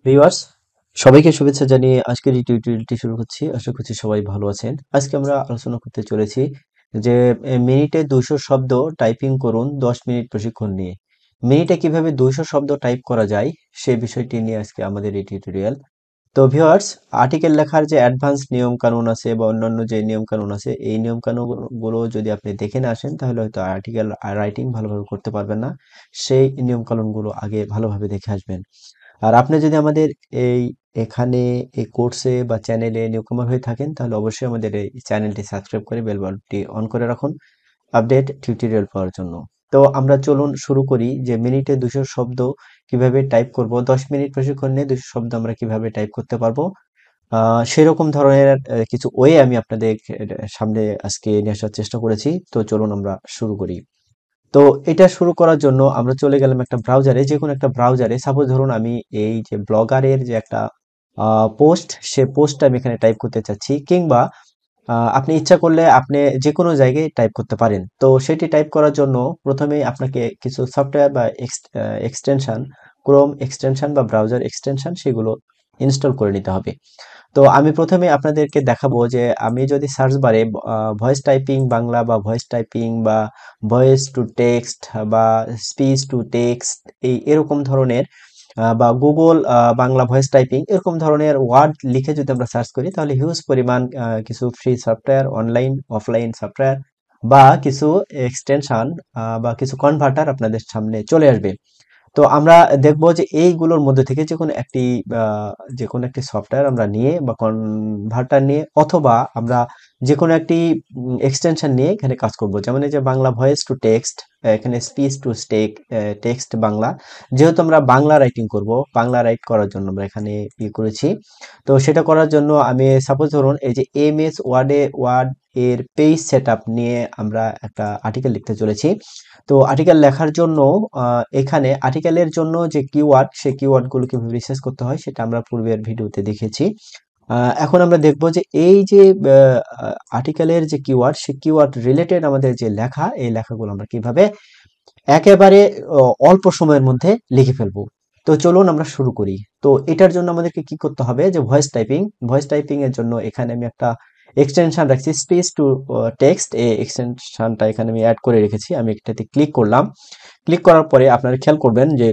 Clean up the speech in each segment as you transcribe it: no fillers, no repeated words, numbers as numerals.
Viewers, সবাইকে শুভেচ্ছা জানিয়ে আজকের এই টিউটোরিয়ালটি শুরু করছি। আশা করছি সবাই ভালো আছেন। আজকে আমরা আলোচনা করতে চলেছি যে মিনিটে 200 শব্দ টাইপিং করুন 10 মিনিট প্রশিক্ষণ নিয়ে। মিনিটে কিভাবে 200 শব্দ টাইপ করা যায় সেই বিষয়টি নিয়ে আজকে আমাদের এই টিউটোরিয়াল। তো ভিউয়ার্স, আর্টিকেল লেখার যে অ্যাডভান্স নিয়ম কানুন আছে বা অন্যান্য যে নিয়ম কানুন আছে, এই নিয়ম কানুন গুলো যদি আপনি দেখে না আসেন তাহলে হয়তো আর্টিকেল রাইটিং ভালোভাবে করতে পারবেন না। সেই নিয়ম কানুন গুলো আগে ভালোভাবে দেখে আসবেন। আর আপনি যদি আমাদের এই এখানে এই কোর্সে বা চ্যানেলে নিউকামার হয়ে থাকেন তাহলে অবশ্যই আমাদের এই চ্যানেলটি সাবস্ক্রাইব করে বেল বাটনটি অন করে রাখুন আপডেট টিউটোরিয়াল পাওয়ার জন্য। তো আমরা চলুন শুরু করি যে মিনিটে 200 শব্দ কিভাবে টাইপ করব। 10 মিনিট প্রশিক্ষণ নিয়ে 200 শব্দ আমরা কিভাবে টাইপ করতে পারবো, সেরকম ধরনের কিছু ওয়ে আমি আপনাদের সামনে আজকে নিয়ে আসার চেষ্টা করেছি। তো চলুন আমরা শুরু করি। তো এটা শুরু করার জন্য আমরা চলে গেলাম একটা ব্রাউজারে, যে কোনো একটা ব্রাউজারে। সাপোজ ধরুন আমি এই যে ব্লগারের যে একটা পোস্ট, সে পোস্টটা আমি এখানে টাইপ করতে চাচ্ছি, কিংবা আপনি ইচ্ছা করলে আপনি যে কোনো জায়গায় টাইপ করতে পারেন। তো সেটি টাইপ করার জন্য প্রথমেই আপনাকে কিছু সফটওয়্যার বা এক্সটেনশন, ক্রোম এক্সটেনশন বা ব্রাউজার এক্সটেনশন, সেগুলো ইনস্টল করে নিতে হবে। তো আমি প্রথমে আপনাদেরকে দেখাবো যে আমি যদি সার্চ বারে ভয়েস টাইপিং বাংলা বা ভয়েস টাইপিং বা ভয়েস টু টেক্সট বা স্পিচ টু টেক্সট এরকম ধরনের বা গুগল বাংলা ভয়েস টাইপিং এরকম ধরনের ওয়ার্ড লিখে যদি আমরা সার্চ করি তাহলে হিউজ পরিমাণ কিছু free software, online offline software বা কিছু এক্সটেনশন বা কিছু কনভার্টার আপনাদের সামনে চলে আসবে। তো আমরা দেখব যে এইগুলোর মধ্যে থেকে যে কোনো একটি সফটওয়্যার আমরা নিয়ে বা কনভার্টার নিয়ে, অথবা আমরা যে কোনো একটি এক্সটেনশন নিয়ে এখানে কাজ করব। যেমন এই যে বাংলা ভয়েস টু টেক্সট, এখানে স্পিচ টু টেক্সট বাংলা। যেহেতু আমরা বাংলা রাইটিং করব, বাংলা রাইট করার জন্য আমরা এখানে করেছি। তো সেটা করার জন্য আমি সাপোজ ধরুন এই যে এমএস ওয়ার্ড এর পেজ সেটআপ নিয়ে আমরা একটা আর্টিকেল লিখতে চলেছি। তো আর্টিকেল লেখার জন্য এখানে আর্টিকেলের জন্য যে কিওয়ার্ড, সেই কিওয়ার্ড গুলো কিভাবে রিসার্চ করতে হয় সেটা আমরা পূর্বের ভিডিওতে দেখেছি। এখন আমরা দেখব যে এই যে আর্টিকেলের যে কিওয়ার্ড, সেই কিওয়ার্ড রিলেটেড আমাদের যে লেখা, এই লেখাগুলো আমরা কিভাবে একেবারে অল্প সময়ের মধ্যে লিখে ফেলবো। তো চলুন আমরা শুরু করি। তো এটার জন্য আমাদেরকে কি করতে হবে, যে ভয়েস টাইপিং এর জন্য এখানে আমি একটা এক্সটেনশন রাখছি, স্পিচ টু টেক্সট। এই এক্সটেনশনটা এখানে আমি অ্যাড করে রেখেছি। আমি এটাতে ক্লিক করলাম। ক্লিক করার পরে আপনারা খেয়াল করবেন যে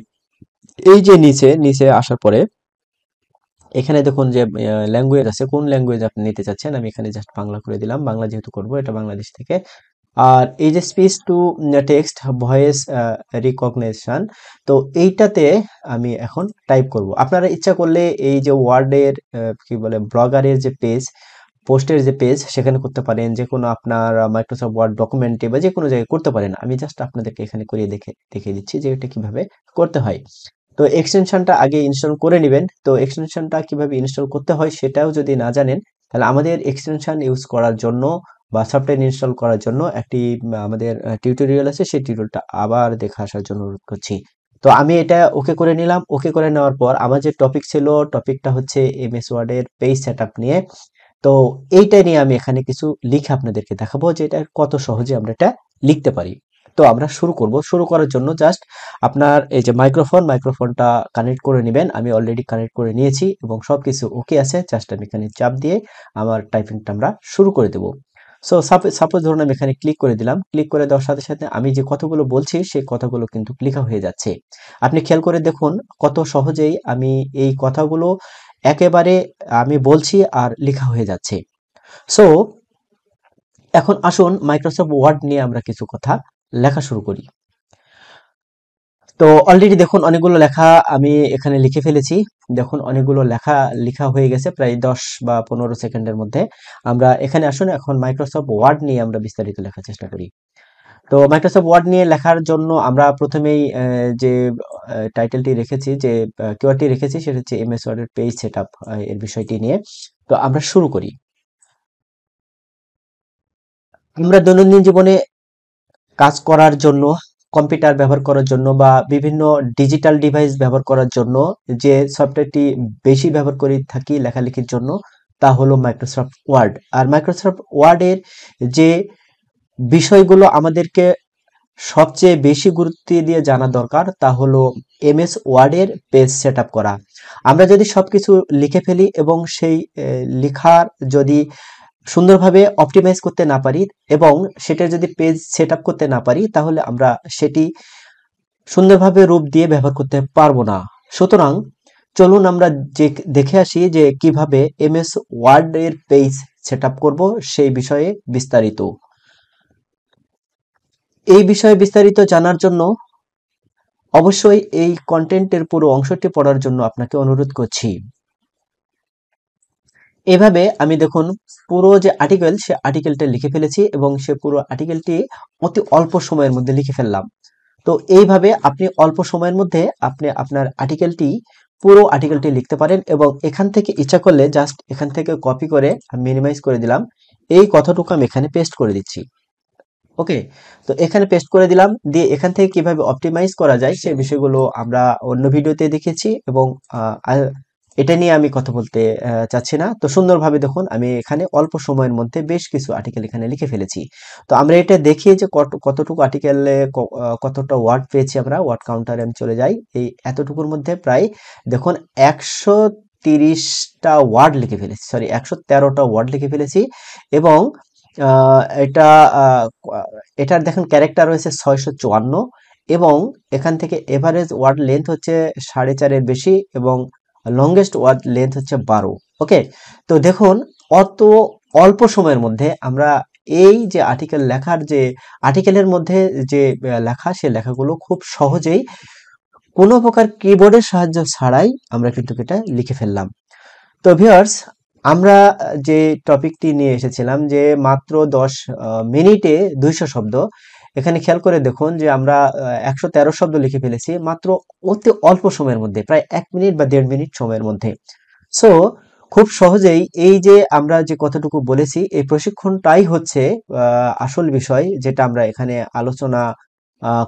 এই যে নিচে নিচে আসার পরে এখানে দেখুন যে ল্যাঙ্গুয়েজ আছে, কোন ল্যাঙ্গুয়েজ আপনি নিতে চাচ্ছেন। আমি এখানে জাস্ট বাংলা করে দিলাম, বাংলা যেহেতু করব, এটা বাংলাদেশ থেকে। আর এই যে speech to text voice recognition, তো এইটাতে আমি এখন টাইপ করব। আপনারা ইচ্ছা করলে এই যে ওয়ার্ডের কি বলে ব্লগারের যে পেজ, পোস্টের যে পেজ, সেখানে করতে পারেন। যে কোনো আপনার মাইক্রোসফট ওয়ার্ড ডকুমেন্টে বা যে কোনো জায়গায় করতে পারেন। আমি জাস্ট আপনাদেরকে এখানে করিয়ে দেখিয়ে দিচ্ছি যে এটা কিভাবে করতে হয়। তো এক্সটেনশনটা আগে ইনস্টল করে নেবেন। তো এক্সটেনশনটা কিভাবে ইনস্টল করতে হয় সেটাও যদি না জানেন, তাহলে আমাদের এক্সটেনশন ইউজ করার জন্য বা সফটওয়্যার ইনস্টল করার জন্য একটি আমাদের টিউটোরিয়াল আছে, সেই টিউটোরিয়ালটা আবার দেখে আসার জন্য অনুরোধ করছি। তো আমি এটা ওকে করে নিলাম। ওকে করে নেওয়ার পর আমার যে টপিক ছিল, টপিকটা হচ্ছে এমএস ওয়ার্ডের পেজ সেটআপ নিয়ে। তো এইটা নিয়ে আমি এখানে কিছু লিখে আপনাদেরকে দেখাবো যে এটা কত সহজে আমরা এটা লিখতে পারি। তো আমরা শুরু করব। শুরু করার জন্য জাস্ট আপনার এই যে মাইক্রোফোনটা কানেক্ট করে নেবেন। আমি অলরেডি কানেক্ট করে নিয়েছি এবং সবকিছু ওকে আছে। জাস্ট আমি এখানে চাপ দিয়ে আমার টাইপিংটা আমরা শুরু করে দেব। সো সাপোজ ধরুন আমি এখানে ক্লিক করে দিলাম। ক্লিক করে দেওয়ার সাথে সাথে আমি যে কথাগুলো বলছি সেই কথাগুলো কিন্তু লেখা হয়ে যাচ্ছে। আপনি খেয়াল করে দেখুন কত সহজেই আমি এই কথাগুলো একেবারে আমি বলছি আর লেখা হয়ে যাচ্ছে। সো এখন আসুন মাইক্রোসফট ওয়ার্ড নিয়ে আমরা কিছু কথা লেখা শুরু করি। তো অলরেডি দেখুন অনেকগুলো লেখা আমি এখানে লিখে ফেলেছি। দেখুন অনেকগুলো লেখা লেখা হয়ে গেছে প্রায় 10 বা 15 সেকেন্ডের মধ্যে। আমরা এখানে আসুন এখন মাইক্রোসফট ওয়ার্ড নিয়ে আমরা বিস্তারিত লেখার চেষ্টা করি। তো মাইক্রোসফট ওয়ার্ড নিয়ে লেখার জন্য আমরা প্রথমেই যে টাইটেলটি রেখেছি, যে কিওয়ার্ডটি রেখেছি, সেটা হচ্ছে এমএস ওয়ার্ডের পেজ সেটআপ, এর বিষয়টি নিয়ে। তো আমরা শুরু করি। আমরা দৈনন্দিন জীবনে কাজ করার জন্য, কম্পিউটার ব্যবহার করার জন্য বা বিভিন্ন ডিজিটাল ডিভাইস ব্যবহার করার জন্য যে সফটওয়্যারটি বেশি ব্যবহার করে থাকি লেখালেখির জন্য, তা হলো মাইক্রোসফট ওয়ার্ড। আর মাইক্রোসফট ওয়ার্ডের যে বিষয়গুলো আমাদেরকে সবচেয়ে বেশি গুরুত্ব দিয়ে জানা দরকার তা হলো এমএস ওয়ার্ডের পেজ সেটআপ করা। আমরা যদি সবকিছু লিখে ফেলি এবং সেই লেখার যদি সুন্দরভাবে অপটিমাইজ করতে না পারি এবং সেটা যদি পেজ সেটআপ করতে না পারি, তাহলে আমরা সেটি সুন্দরভাবে রূপ দিয়ে ব্যবহার করতে পারবো না। সুতরাং চলুন আমরা দেখে আসি যে কিভাবে এমএস ওয়ার্ড এর পেজ সেটআপ করব সেই বিষয়ে বিস্তারিত। এই বিষয়ে বিস্তারিত জানার জন্য অবশ্যই এই কন্টেন্টের পুরো অংশটি পড়ার জন্য আপনাকে অনুরোধ করছি। এভাবে আমি দেখুন পুরো যে আর্টিকেল, সে আর্টিকেলটা লিখে ফেলেছি এবং সে পুরো আর্টিকেলটি অতি অল্প সময়ের মধ্যে লিখে ফেললাম। তো এইভাবে আপনি অল্প সময়ের মধ্যে আপনি আপনার পুরো আর্টিকেলটি লিখতে পারেন এবং এখান থেকে ইচ্ছা করলে জাস্ট এখান থেকে কপি করে মিনিমাইজ করে দিলাম, এই কথাটুকু আমি এখানে পেস্ট করে দিচ্ছি। ওকে, তো এখানে পেস্ট করে দিলাম, দিয়ে এখান থেকে কিভাবে অপটিমাইজ করা যায় সেই বিষয়গুলো আমরা অন্য ভিডিওতে দেখেছি এবং এটা নিয়ে আমি কথা বলতে চাচ্ছি না। তো সুন্দরভাবে দেখুন আমি এখানে অল্প সময়ের মধ্যে বেশ কিছু আর্টিকেল এখানে লিখে ফেলেছি। তো আমরা এটা দেখি যে কতটুকু আর্টিকেলে কতটা ওয়ার্ড পেয়েছি। আমরা ওয়ার্ড কাউন্টারে আমি চলে যাই, এই এতটুকুর মধ্যে প্রায় দেখুন 130টা ওয়ার্ড লিখে ফেলেছি, সরি 113টা ওয়ার্ড লিখে ফেলেছি এবং এটা এটার দেখেন ক্যারেক্টার রয়েছে 654 এবং এখান থেকে এভারেজ ওয়ার্ড লেন্থ হচ্ছে 4.5-এর বেশি এবং লংগেস্ট ওয়ার্ড লেন্থ হচ্ছে 12। ওকে, তো দেখুন অত অল্প সময়ের মধ্যে আমরা এই যে আর্টিকেল লেখার যে আর্টিকেলের মধ্যে যে লেখা, সে লেখাগুলো খুব সহজেই কোনো প্রকার কিবোর্ডের সাহায্য ছাড়াই আমরা কিন্তু এটা লিখে ফেললাম। তো ভিউয়ার্স, আমরা যে টপিকটি নিয়ে এসেছিলাম যে মাত্র 10 মিনিটে 200 শব্দ, এখানে খেয়াল করে দেখুন যে আমরা 113 শব্দ লিখে ফেলেছি মাত্র অতি অল্প সময়ের মধ্যে, প্রায় 1 মিনিট বা 1.5 মিনিট সময়ের মধ্যে। সো খুব সহজেই এই যে আমরা যে কথাটুকু বলেছি, এই প্রশিক্ষণটাই হচ্ছে আসল বিষয়, যেটা আমরা এখানে আলোচনা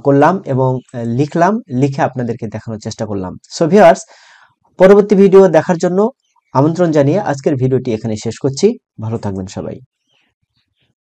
করলাম এবং লিখলাম, লিখে আপনাদেরকে দেখানোর চেষ্টা করলাম। সো ভিউয়ার্স, পরবর্তী ভিডিও দেখার জন্য আমন্ত্রণ জানিয়ে আজকের ভিডিওটি এখানে শেষ করছি। ভালো থাকবেন সবাই।